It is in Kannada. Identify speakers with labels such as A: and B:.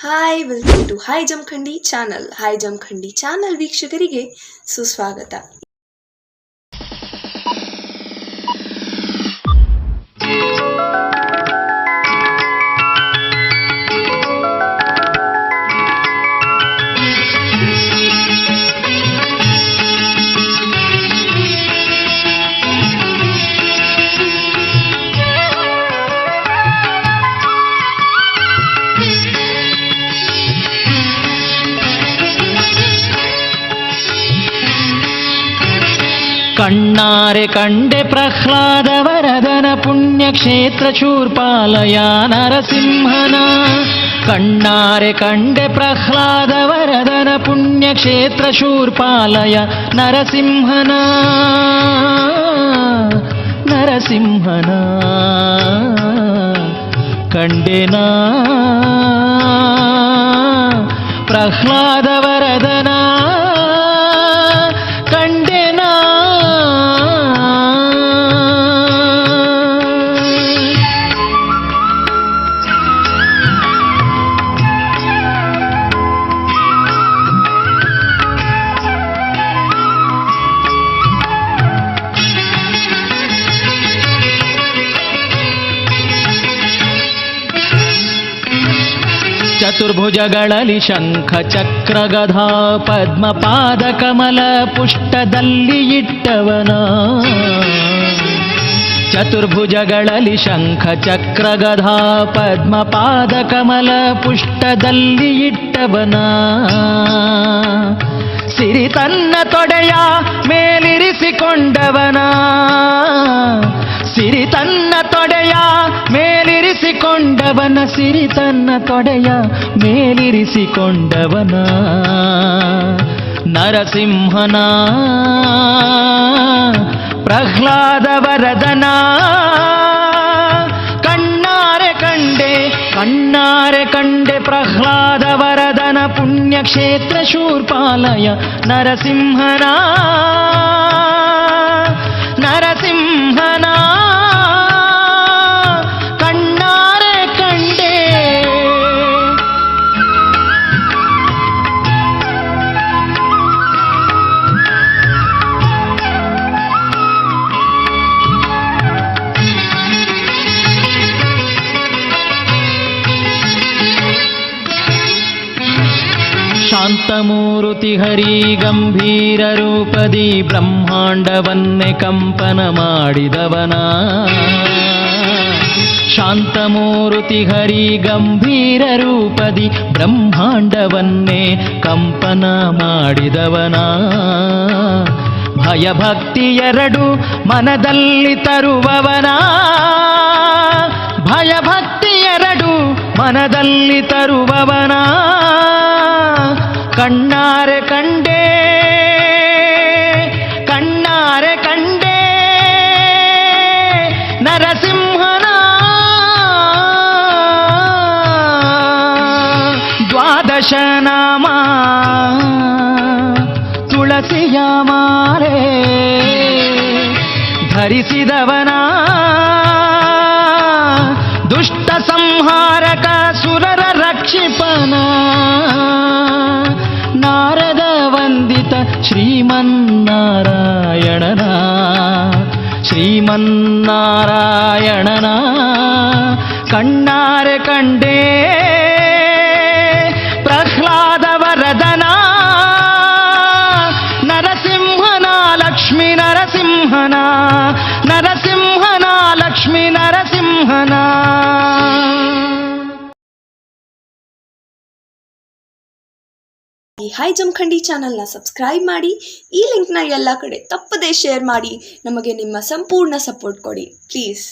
A: Hi welcome to hi Jamkhandi channel. Hi Jamkhandi channel ವೀಕ್ಷಕರಿಗೆ ಸುಸ್ವಾಗತ.
B: ಕಣ್ಣಾರೆ ಕಂಡೆ ಪ್ರಹ್ಲಾದ ವರದನ ಪುಣ್ಯಕ್ಷೇತ್ರ ಶೂರ್ಪಾಲಯ ನರಸಿಂಹನ. ಕಣ್ಣಾರೆ ಕಂಡೆ ಪ್ರಹ್ಲಾದ ವರದನ ಪುಣ್ಯಕ್ಷೇತ್ರ ಶೂರ್ಪಾಲಯ ನರಸಿಂಹನ. ನರಸಿಂಹನ ಕಂಡೆನಾ ಪ್ರಹ್ಲಾದ ವರದನ ಕಂಡೆನಾ. ಚತುರ್ಭುಜಗಳಲ್ಲಿ ಶಂಖ ಚಕ್ರ ಗದಾ ಪದ್ಮ ಪಾದ ಕಮಲ ಪುಷ್ಟದಲ್ಲಿ ಇಟ್ಟವನ. ಚತುರ್ಭುಜಗಳಲ್ಲಿ ಶಂಖ ಚಕ್ರ ಗದಾ ಪದ್ಮ ಪಾದ ಕಮಲ ಪುಷ್ಟದಲ್ಲಿ ಇಟ್ಟವನ. ಸಿರಿ ತನ್ನ ತೊಡೆಯ ಮೇಲಿರಿಸಿಕೊಂಡವನ. ಸಿರಿ ತನ್ನ ತೊಡೆಯ ಮೇಲಿರಿಸಿಕೊಂಡವನ. ಸಿರಿ ತನ್ನ ತೊಡೆಯ ಮೇಲಿರಿಸಿಕೊಂಡವನ. ನರಸಿಂಹನ ಪ್ರಹ್ಲಾದ ವರದನ ಕಣ್ಣಾರೆ ಕಂಡೆ. ಕಣ್ಣಾರೆ ಕಂಡೆ ಪ್ರಹ್ಲಾದ ವರದನ ಪುಣ್ಯಕ್ಷೇತ್ರ ಶೂರ್ಪಾಲಯ ನರಸಿಂಹನ. ನರಸಿಂಹನ ಕಣ್ಣಾರೆ ಕಂಡೆ. ಶಾಂತಮೂರುತಿ ಹರಿ ಗಂಭೀರ ರೂಪದಿ ಬ್ರಹ್ಮಾಂಡವನ್ನೇ ಕಂಪನ ಮಾಡಿದವನ. ಶಾಂತಮೂರುತಿ ಹರಿ ಗಂಭೀರ ರೂಪದಿ ಬ್ರಹ್ಮಾಂಡವನ್ನೇ ಕಂಪನ ಮಾಡಿದವನ. ಭಯಭಕ್ತಿ ಎರಡು ಮನದಲ್ಲಿ ತರುವವನ. ಭಯಭಕ್ತಿ ಎರಡು ಮನದಲ್ಲಿ ತರುವವನ. ಕಣ್ಣಾರೆ ಕಂಡೆ. ಕಣ್ಣಾರೆ ಕಂಡೆ ನರಸಿಂಹನ. ದ್ವಾದಶ ನಾಮ ತುಳಸಿಯ ಮಾಲೆ ಧರಿಸಿದವನ. ದುಷ್ಟ ಸಂಹಾರಕ ಸುರರ ರಕ್ಷಿಪನ. ನಾರದ ವಂದಿತ ಶ್ರೀಮನ್ನಾರಾಯಣನ. ಶ್ರೀಮನ್ನಾರಾಯಣನ ಕಣ್ಣಾರೆ ಕಂಡೆ ಪ್ರಹ್ಲಾದ ವರದನ. ನರಸಿಂಹನ ಲಕ್ಷ್ಮೀ ನರಸಿಂಹನ. ನರಸಿಂಹನ ಲಕ್ಷ್ಮೀ ನರಸಿಂಹನ.
A: ಈ ಹಾಯ್ ಜಮಖಂಡಿ ಚಾನಲ್ನ ಸಬ್ಸ್ಕ್ರೈಬ್ ಮಾಡಿ. ಈ ಲಿಂಕ್ನ ಎಲ್ಲ ಕಡೆ ತಪ್ಪದೇ ಶೇರ್ ಮಾಡಿ. ನಮಗೆ ನಿಮ್ಮ ಸಂಪೂರ್ಣ ಸಪೋರ್ಟ್ ಕೊಡಿ ಪ್ಲೀಸ್.